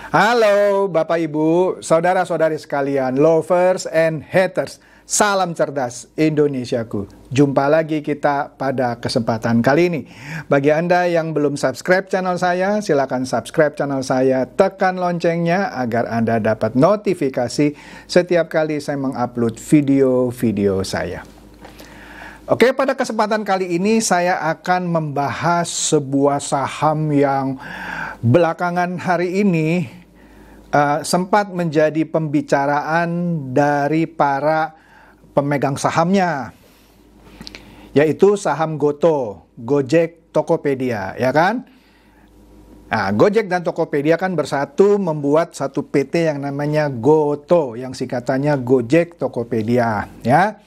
Halo Bapak Ibu, saudara-saudari sekalian, lovers and haters. Salam cerdas Indonesiaku. Jumpa lagi kita pada kesempatan kali ini. Bagi Anda yang belum subscribe channel saya, silakan subscribe channel saya, tekan loncengnya agar Anda dapat notifikasi setiap kali saya mengupload video-video saya. Oke, pada kesempatan kali ini saya akan membahas sebuah saham yang belakangan hari ini sempat menjadi pembicaraan dari para pemegang sahamnya, yaitu saham Goto, Gojek, Tokopedia, ya kan? Nah, Gojek dan Tokopedia kan bersatu membuat satu PT yang namanya Goto, yang singkatannya Gojek Tokopedia, ya.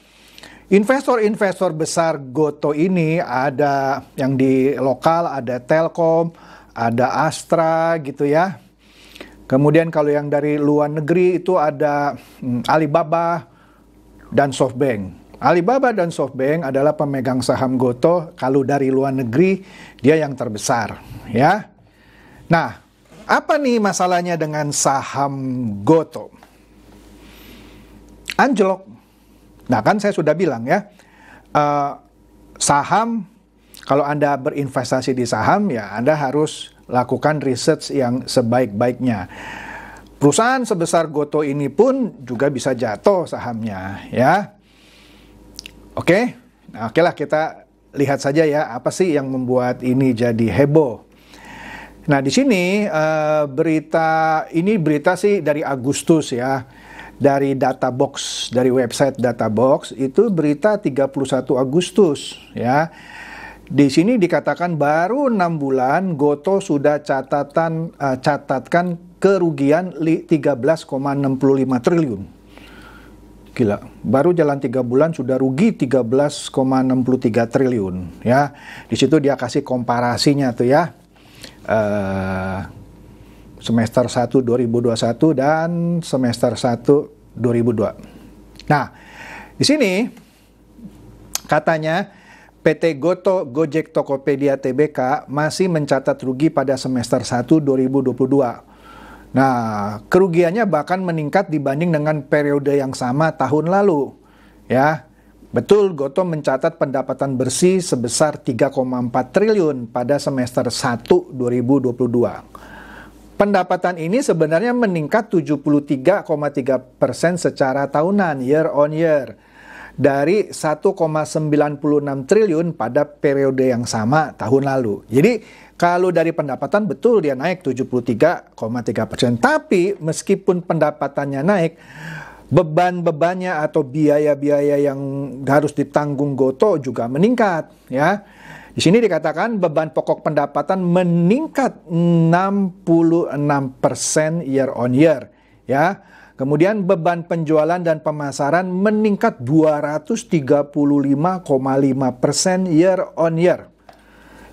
Investor-investor besar Goto ini ada yang di lokal, ada Telkom, ada Astra gitu ya. Kemudian kalau yang dari luar negeri itu ada Alibaba dan SoftBank. Alibaba dan SoftBank adalah pemegang saham Goto. Kalau dari luar negeri dia yang terbesar, ya. Nah, apa nih masalahnya dengan saham Goto? Anjlok. Nah, kan saya sudah bilang ya, saham, kalau Anda berinvestasi di saham, ya Anda harus lakukan research yang sebaik-baiknya. Perusahaan sebesar Goto ini pun juga bisa jatuh sahamnya, ya. Oke, nah, okelah kita lihat saja ya, apa sih yang membuat ini jadi heboh. Nah, di sini berita sih dari Agustus ya. Dari Databox, dari website Databox, itu berita 31 Agustus ya. Di sini dikatakan baru 6 bulan Goto sudah catatkan kerugian 13,65 triliun. Gila, baru jalan 3 bulan sudah rugi 13,63 triliun ya. Di situ dia kasih komparasinya tuh ya. Semester 1 2021 dan semester 1 2002. Nah, di sini katanya PT Goto, Gojek, Tokopedia, Tbk masih mencatat rugi pada semester 1 2022. Nah, kerugiannya bahkan meningkat dibanding dengan periode yang sama tahun lalu. Ya, betul, Goto mencatat pendapatan bersih sebesar 3,4 triliun pada semester 1 2022. Pendapatan ini sebenarnya meningkat 73,3% secara tahunan, year on year, dari 1,96 triliun pada periode yang sama tahun lalu. Jadi kalau dari pendapatan betul dia naik 73,3%. Tapi meskipun pendapatannya naik, beban-bebannya atau biaya-biaya yang harus ditanggung Goto juga meningkat, ya. Di sini dikatakan beban pokok pendapatan meningkat 66% year on year, ya. Kemudian beban penjualan dan pemasaran meningkat 235,5% year on year.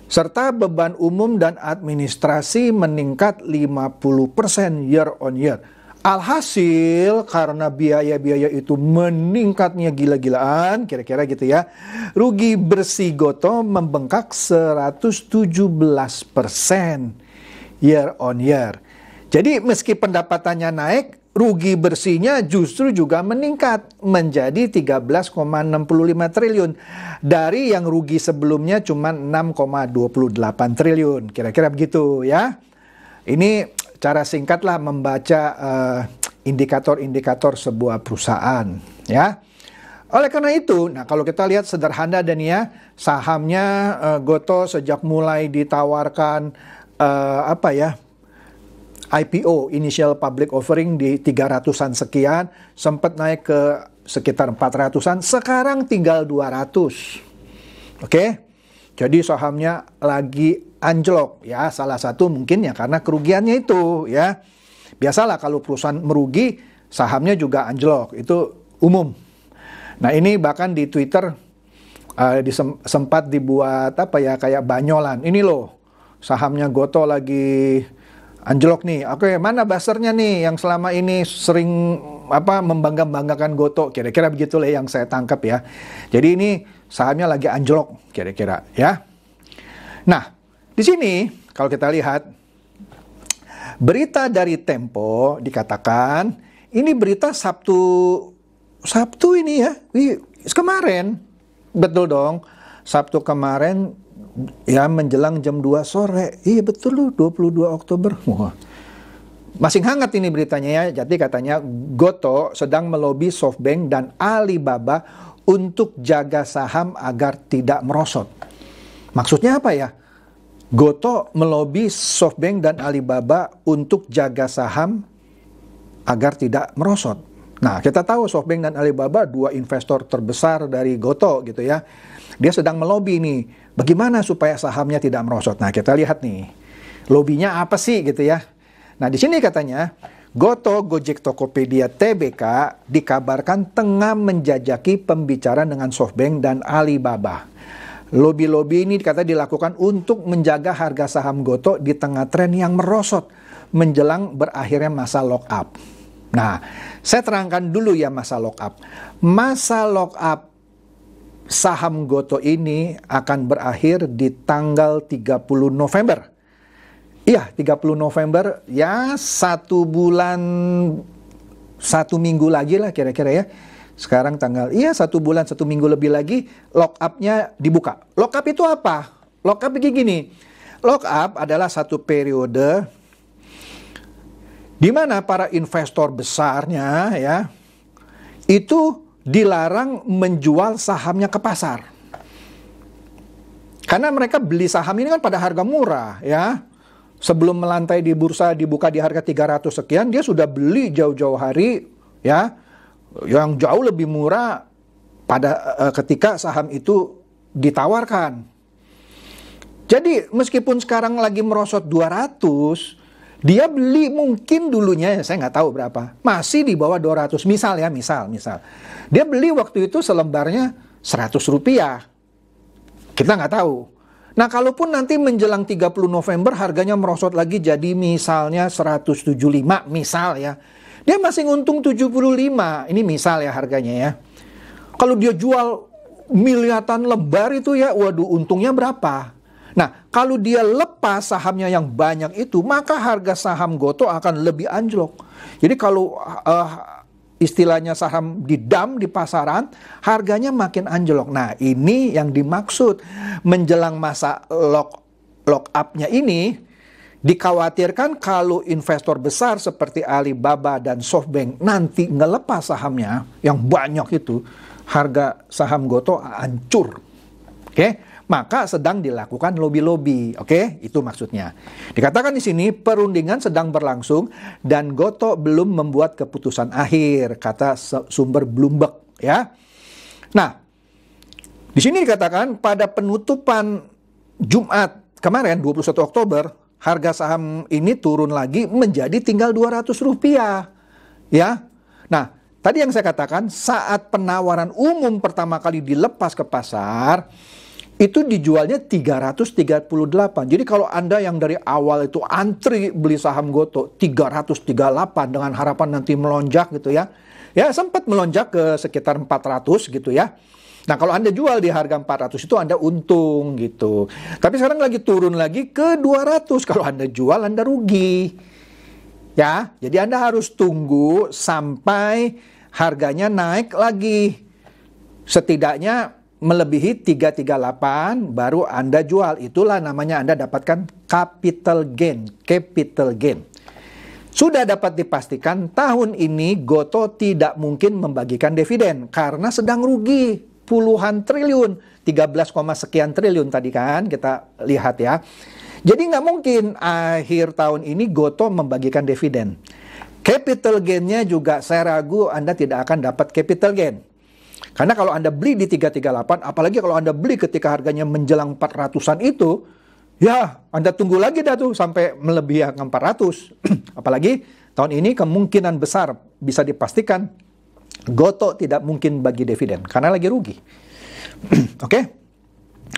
Serta beban umum dan administrasi meningkat 50% year on year. Alhasil karena biaya-biaya itu meningkatnya gila-gilaan, kira-kira gitu ya, rugi bersih Goto membengkak 117% year on year. Jadi meski pendapatannya naik, rugi bersihnya justru juga meningkat menjadi 13,65 triliun dari yang rugi sebelumnya cuma 6,28 triliun, kira-kira begitu ya. Ini cara singkatlah membaca indikator-indikator sebuah perusahaan, ya. Oleh karena itu, nah kalau kita lihat sederhana dan ya, sahamnya Goto sejak mulai ditawarkan IPO, initial public offering di 300-an sekian, sempat naik ke sekitar 400-an, sekarang tinggal 200. Oke? Jadi sahamnya lagi anjlok ya, salah satu mungkin ya karena kerugiannya itu ya. Biasalah kalau perusahaan merugi, sahamnya juga anjlok, itu umum. Nah, ini bahkan di Twitter sempat dibuat kayak banyolan. Ini loh, sahamnya Goto lagi anjlok nih. Oke, mana buzzer-nya nih yang selama ini sering membangga-banggakan Goto, kira-kira begitulah yang saya tangkap ya. Jadi ini sahamnya lagi anjlok kira-kira ya. Nah, di sini kalau kita lihat Berita dari Tempo dikatakan, ini berita Sabtu ini ya, kemarin. Betul dong, Sabtu kemarin ya menjelang jam 2 sore. Iya betul loh, 22 Oktober. Wah. Masih hangat ini beritanya ya. Jadi katanya Gotoh sedang melobi SoftBank dan Alibaba untuk jaga saham agar tidak merosot. Maksudnya apa ya? Gotoh melobi SoftBank dan Alibaba untuk jaga saham agar tidak merosot. Nah, kita tahu SoftBank dan Alibaba dua investor terbesar dari Gotoh gitu ya. Dia sedang melobi nih, bagaimana supaya sahamnya tidak merosot. Nah, kita lihat nih, lobinya apa sih gitu ya. Nah, di sini katanya, Gotoh, Gojek, Tokopedia, TBK dikabarkan tengah menjajaki pembicaraan dengan SoftBank dan Alibaba. Lobi-lobi ini dikata dilakukan untuk menjaga harga saham Gotoh di tengah tren yang merosot menjelang berakhirnya masa lock-up. Nah, saya terangkan dulu ya masa lock-up. Masa lock-up saham Gotoh ini akan berakhir di tanggal 30 November. Iya, 30 November, ya 1 bulan, 1 minggu lagi lah kira-kira ya. Sekarang tanggal, 1 bulan, 1 minggu lebih lagi, lock-up-nya dibuka. Lock-up itu apa? Lock-up begini, lock-up adalah satu periode di mana para investor besarnya ya, itu dilarang menjual sahamnya ke pasar. Karena mereka beli saham ini kan pada harga murah ya. Sebelum melantai di bursa dibuka di harga 300 sekian, dia sudah beli jauh-jauh hari ya, yang jauh lebih murah pada ketika saham itu ditawarkan. Jadi meskipun sekarang lagi merosot 200, dia beli mungkin dulunya, saya nggak tahu berapa, masih di bawah 200, misal. Dia beli waktu itu selembarnya 100 rupiah. Kita nggak tahu. Nah, kalaupun nanti menjelang 30 November harganya merosot lagi jadi misalnya 175, misal ya. Dia masih untung 75, ini misal ya harganya ya. Kalau dia jual miliaran lembar itu ya, waduh untungnya berapa? Nah, kalau dia lepas sahamnya yang banyak itu, maka harga saham Gotoh akan lebih anjlok. Jadi kalau istilahnya saham di dump di pasaran, harganya makin anjlok. Nah, ini yang dimaksud menjelang masa lock up-nya ini, dikhawatirkan kalau investor besar seperti Alibaba dan SoftBank nanti ngelepas sahamnya yang banyak itu, harga saham Gotoh hancur. Oke? Maka sedang dilakukan lobby-lobby, oke? Itu maksudnya. Dikatakan di sini perundingan sedang berlangsung dan Gotoh belum membuat keputusan akhir, kata sumber Bloomberg, ya. Nah, di sini dikatakan pada penutupan Jumat kemarin 21 Oktober, harga saham ini turun lagi menjadi tinggal 200 rupiah, ya. Nah, tadi yang saya katakan saat penawaran umum pertama kali dilepas ke pasar, itu dijualnya 338. Jadi kalau Anda yang dari awal itu antri beli saham Gotoh 338 dengan harapan nanti melonjak gitu ya. Ya sempat melonjak ke sekitar 400 gitu ya. Nah kalau Anda jual di harga 400 itu Anda untung gitu. Tapi sekarang lagi turun lagi ke 200. Kalau Anda jual Anda rugi. Ya, jadi Anda harus tunggu sampai harganya naik lagi. Setidaknya melebihi 338 baru Anda jual. Itulah namanya Anda dapatkan capital gain. Sudah dapat dipastikan tahun ini Gotoh tidak mungkin membagikan dividen karena sedang rugi puluhan triliun, 13, sekian triliun tadi kan kita lihat ya. Jadi nggak mungkin akhir tahun ini Gotoh membagikan dividen. Capital gain-nya juga saya ragu Anda tidak akan dapat capital gain. Karena kalau Anda beli di 338, apalagi kalau Anda beli ketika harganya menjelang 400-an itu, ya Anda tunggu lagi dah tuh sampai melebihi angka 400. Apalagi tahun ini kemungkinan besar bisa dipastikan Gotoh tidak mungkin bagi dividen karena lagi rugi. Oke?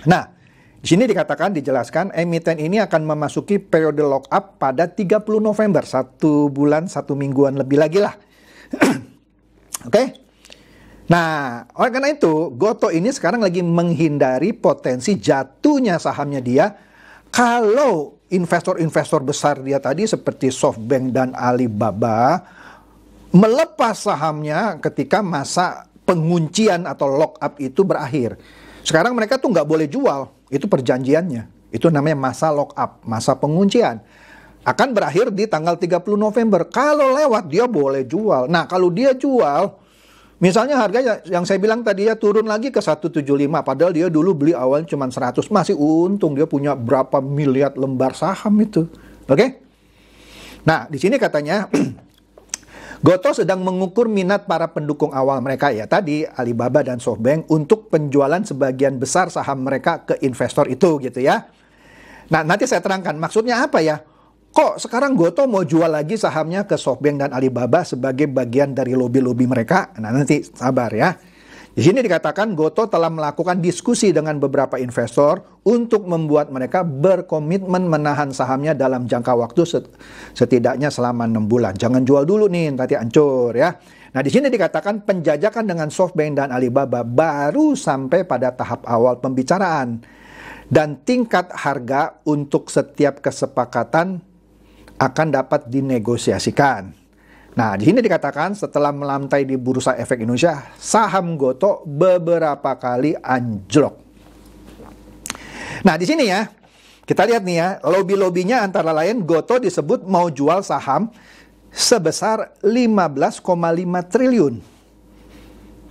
Nah, di sini dikatakan, dijelaskan emiten ini akan memasuki periode lock up pada 30 November, 1 bulan 1 mingguan lebih lagi lah. Oke? Nah, oleh karena itu, Gotoh ini sekarang lagi menghindari potensi jatuhnya sahamnya dia kalau investor-investor besar dia tadi seperti SoftBank dan Alibaba melepas sahamnya ketika masa penguncian atau lock up itu berakhir. Sekarang mereka tuh nggak boleh jual, itu perjanjiannya. Itu namanya masa lock up, masa penguncian. Akan berakhir di tanggal 30 November. Kalau lewat dia boleh jual. Nah, kalau dia jual, misalnya harganya yang saya bilang tadi ya turun lagi ke 175, padahal dia dulu beli awalnya cuma 100, masih untung, dia punya berapa miliar lembar saham itu. Oke? Nah, di sini katanya Gotoh sedang mengukur minat para pendukung awal mereka ya tadi Alibaba dan SoftBank untuk penjualan sebagian besar saham mereka ke investor itu gitu ya. Nah, nanti saya terangkan maksudnya apa ya. Kok sekarang Gotoh mau jual lagi sahamnya ke SoftBank dan Alibaba sebagai bagian dari lobby-lobby mereka? Nah, nanti sabar ya. Di sini dikatakan Gotoh telah melakukan diskusi dengan beberapa investor untuk membuat mereka berkomitmen menahan sahamnya dalam jangka waktu setidaknya selama 6 bulan. Jangan jual dulu nih, nanti hancur ya. Nah, di sini dikatakan penjajakan dengan SoftBank dan Alibaba baru sampai pada tahap awal pembicaraan. Dan tingkat harga untuk setiap kesepakatan akan dapat dinegosiasikan. Nah, di sini dikatakan setelah melantai di Bursa Efek Indonesia, saham Gotoh beberapa kali anjlok. Nah, di sini ya, kita lihat nih ya, lobby-lobbynya antara lain Gotoh disebut mau jual saham sebesar 15,5 triliun.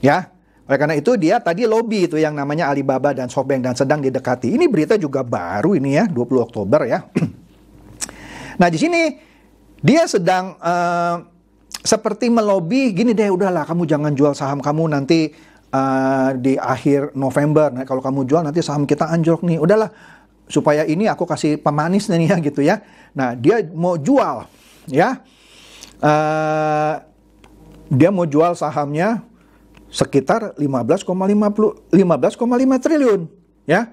Ya, oleh karena itu dia tadi lobby itu yang namanya Alibaba dan SoftBank dan sedang didekati. Ini berita juga baru ini ya, 20 Oktober ya. Nah, di sini dia sedang seperti melobi gini deh, udahlah kamu jangan jual saham kamu nanti di akhir November. Nah, kalau kamu jual nanti saham kita anjlok nih. Udahlah, supaya ini aku kasih pemanis nih ya gitu ya. Nah, dia mau jual ya. Dia mau jual sahamnya sekitar 15,5 triliun ya.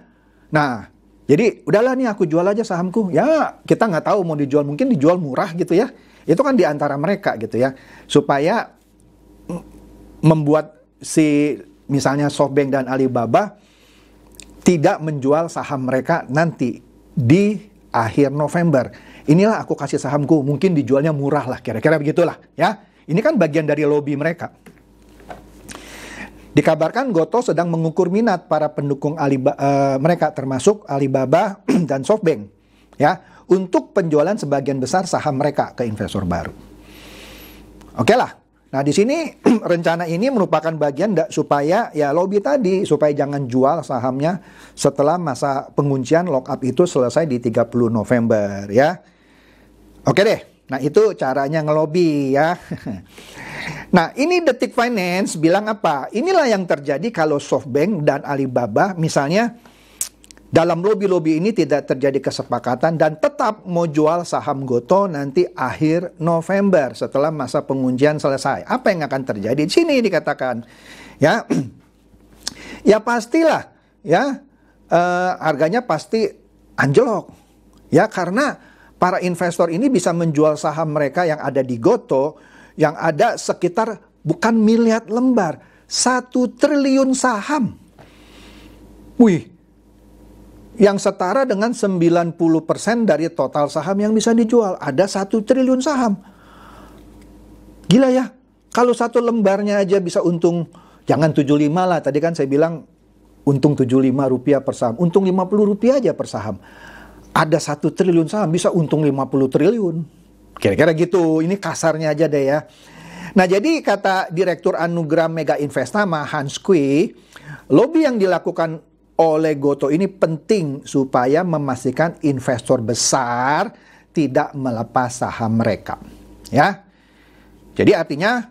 Nah, jadi udahlah nih aku jual aja sahamku. Ya, kita nggak tahu mau dijual, mungkin dijual murah gitu ya. Itu kan di antara mereka gitu ya. Supaya membuat si misalnya SoftBank dan Alibaba tidak menjual saham mereka nanti di akhir November. Inilah aku kasih sahamku, mungkin dijualnya murah lah, kira-kira begitulah ya. Ini kan bagian dari lobby mereka. Dikabarkan Gotoh sedang mengukur minat para pendukung mereka termasuk Alibaba dan SoftBank ya untuk penjualan sebagian besar saham mereka ke investor baru. Oke lah. Nah, di sini rencana ini merupakan bagian supaya ya lobby tadi supaya jangan jual sahamnya setelah masa penguncian lockup itu selesai di 30 November ya. Oke deh. Nah, itu caranya ngelobi ya. Nah, ini Detik Finance bilang apa? Inilah yang terjadi kalau SoftBank dan Alibaba misalnya dalam lobby-lobby ini tidak terjadi kesepakatan dan tetap mau jual saham Gotoh nanti akhir November setelah masa penguncian selesai. Apa yang akan terjadi? Di sini dikatakan ya, ya pastilah ya harganya pasti anjlok ya karena para investor ini bisa menjual saham mereka yang ada di Gotoh yang ada sekitar bukan miliar lembar, 1 triliun saham. Wih. Yang setara dengan 90% dari total saham yang bisa dijual. Ada 1 triliun saham. Gila ya. Kalau 1 lembarnya aja bisa untung, jangan 75 lah. Tadi kan saya bilang untung 75 rupiah per saham. Untung 50 rupiah aja per saham. Ada 1 triliun saham, bisa untung 50 triliun. Kira-kira gitu. Ini kasarnya aja deh ya. Nah, jadi kata Direktur Anugerah Mega Investama Hans Kui, lobby yang dilakukan oleh Gotoh ini penting supaya memastikan investor besar tidak melepas saham mereka. Ya. Jadi artinya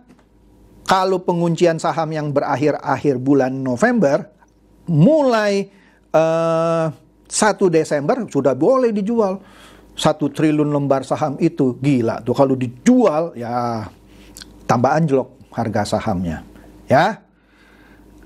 kalau penguncian saham yang berakhir akhir bulan November mulai 1 Desember sudah boleh dijual. 1 triliun lembar saham itu gila tuh kalau dijual ya tambah anjlok harga sahamnya. Ya.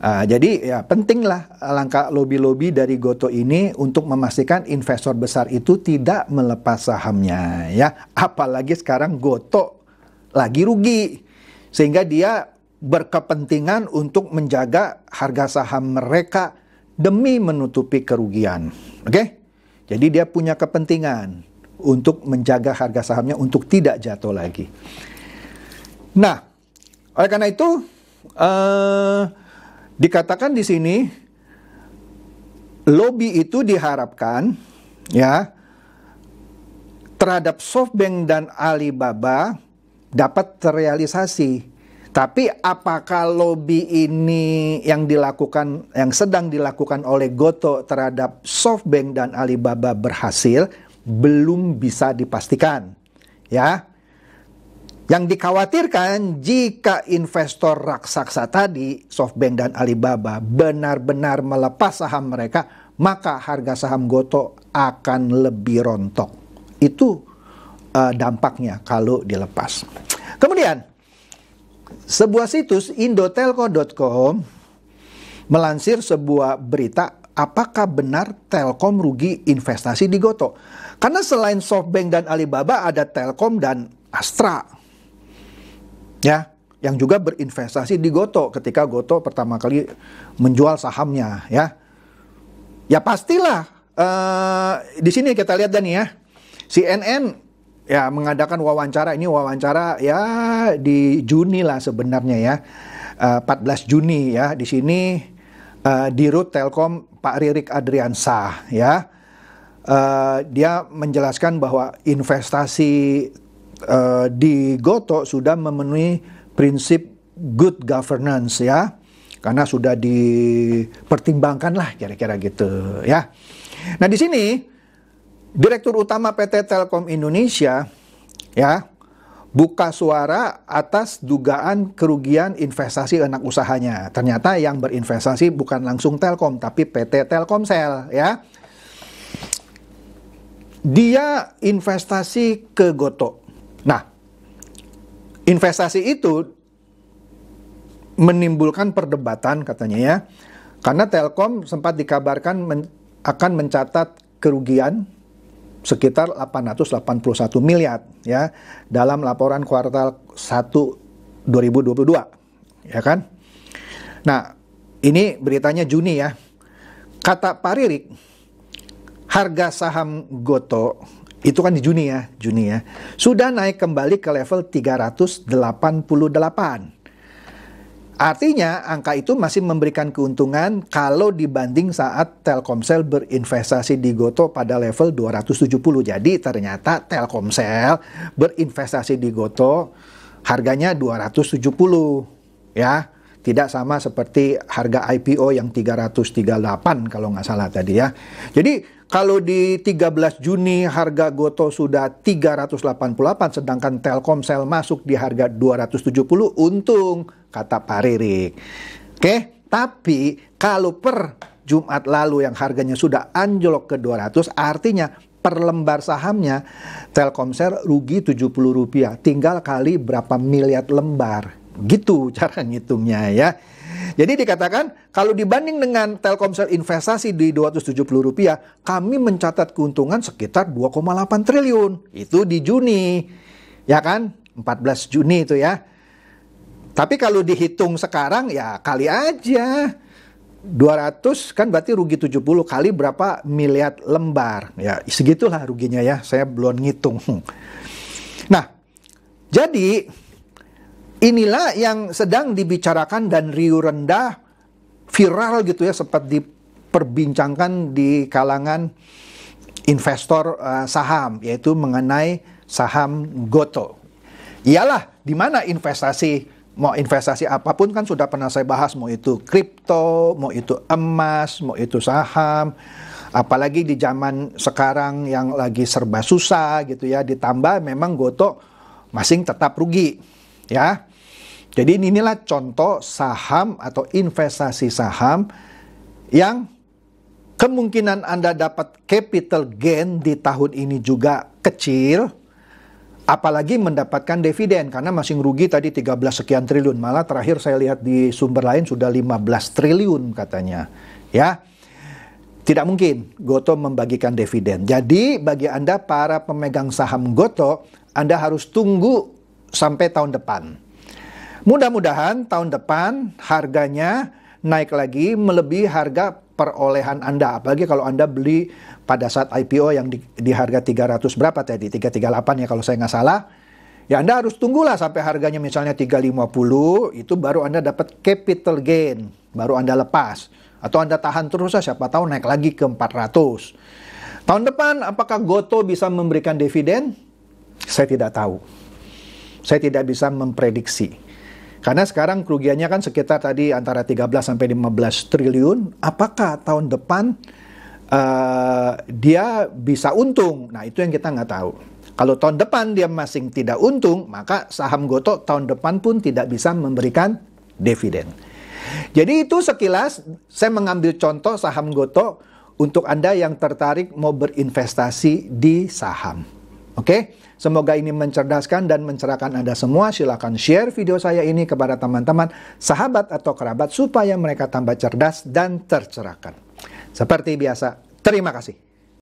Jadi ya pentinglah langkah lobby-lobby dari Gotoh ini untuk memastikan investor besar itu tidak melepas sahamnya ya. Apalagi sekarang Gotoh lagi rugi sehingga dia berkepentingan untuk menjaga harga saham mereka demi menutupi kerugian. Oke? Jadi dia punya kepentingan untuk menjaga harga sahamnya untuk tidak jatuh lagi. Nah, oleh karena itu dikatakan di sini lobby itu diharapkan ya terhadap SoftBank dan Alibaba dapat terrealisasi. Tapi apakah lobby ini yang sedang dilakukan oleh Gotoh terhadap SoftBank dan Alibaba berhasil? Belum bisa dipastikan. Ya. Yang dikhawatirkan jika investor raksasa tadi, SoftBank dan Alibaba, benar-benar melepas saham mereka, maka harga saham Gotoh akan lebih rontok. Itu dampaknya kalau dilepas. Kemudian, sebuah situs indotelco.com melansir sebuah berita, apakah benar Telkom rugi investasi di Gotoh? Karena selain SoftBank dan Alibaba ada Telkom dan Astra. Ya, yang juga berinvestasi di Gotoh ketika Gotoh pertama kali menjual sahamnya, ya. Ya pastilah di sini kita lihat dan ya. CNN ya mengadakan wawancara, ini wawancara ya di Juni lah sebenarnya ya, 14 Juni ya. Di sini Dirut Telkom Pak Ririk Adriansah ya, dia menjelaskan bahwa investasi di Gotoh sudah memenuhi prinsip good governance ya, karena sudah dipertimbangkan lah kira-kira gitu ya. Nah di sini Direktur Utama PT Telkom Indonesia ya buka suara atas dugaan kerugian investasi anak usahanya. Ternyata yang berinvestasi bukan langsung Telkom tapi PT Telkomsel ya. Dia investasi ke Gotoh. Nah, investasi itu menimbulkan perdebatan katanya ya. Karena Telkom sempat dikabarkan akan mencatat kerugian sekitar 881 miliar ya dalam laporan kuartal 1 2022 ya kan. Nah, ini beritanya Juni ya. Kata Pak Ririk, harga saham Gotoh itu kan di Juni ya, sudah naik kembali ke level 388. Artinya angka itu masih memberikan keuntungan kalau dibanding saat Telkomsel berinvestasi di Gotoh pada level 270. Jadi ternyata Telkomsel berinvestasi di Gotoh harganya 270 ya. Tidak sama seperti harga IPO yang 338 kalau nggak salah tadi ya. Jadi kalau di 13 Juni harga Gotoh sudah 388 sedangkan Telkomsel masuk di harga 270, untung kata Pak Ririk. Oke, tapi kalau per Jumat lalu yang harganya sudah anjlok ke 200, artinya per lembar sahamnya Telkomsel rugi Rp70, tinggal kali berapa miliar lembar. Gitu cara ngitungnya ya. Jadi dikatakan kalau dibanding dengan Telkomsel investasi di Rp270, kami mencatat keuntungan sekitar 2,8 triliun. Itu di Juni. Ya kan? 14 Juni itu ya. Tapi kalau dihitung sekarang ya kali aja 200 kan berarti rugi 70 kali berapa miliar lembar. Ya segitulah ruginya ya. Saya belum ngitung. Nah, jadi inilah yang sedang dibicarakan dan riuh rendah, viral gitu ya, sempat diperbincangkan di kalangan investor saham, yaitu mengenai saham Gotoh. Iyalah, di mana investasi, mau investasi apapun kan sudah pernah saya bahas, mau itu kripto, mau itu emas, mau itu saham, apalagi di zaman sekarang yang lagi serba susah gitu ya, ditambah memang Gotoh masing tetap rugi, ya. Jadi inilah contoh saham atau investasi saham yang kemungkinan Anda dapat capital gain di tahun ini juga kecil, apalagi mendapatkan dividen karena masih rugi tadi 13 sekian triliun, malah terakhir saya lihat di sumber lain sudah 15 triliun katanya. Ya. Tidak mungkin Gotoh membagikan dividen. Jadi bagi Anda para pemegang saham Gotoh, Anda harus tunggu sampai tahun depan. Mudah-mudahan tahun depan harganya naik lagi melebihi harga perolehan Anda. Apalagi kalau Anda beli pada saat IPO yang di harga 300 berapa tadi? 338 ya kalau saya nggak salah. Ya Anda harus tunggulah sampai harganya misalnya 350, itu baru Anda dapat capital gain, baru Anda lepas. Atau Anda tahan terus, siapa tahu naik lagi ke 400. Tahun depan apakah Gotoh bisa memberikan dividen? Saya tidak tahu. Saya tidak bisa memprediksi. Karena sekarang kerugiannya kan sekitar tadi antara 13 sampai 15 triliun. Apakah tahun depan dia bisa untung? Nah, itu yang kita nggak tahu. Kalau tahun depan dia masih tidak untung, maka saham Gotoh tahun depan pun tidak bisa memberikan dividen. Jadi itu sekilas saya mengambil contoh saham Gotoh untuk Anda yang tertarik mau berinvestasi di saham. Oke, semoga ini mencerdaskan dan mencerahkan Anda semua. Silakan share video saya ini kepada teman-teman, sahabat atau kerabat supaya mereka tambah cerdas dan tercerahkan. Seperti biasa, terima kasih.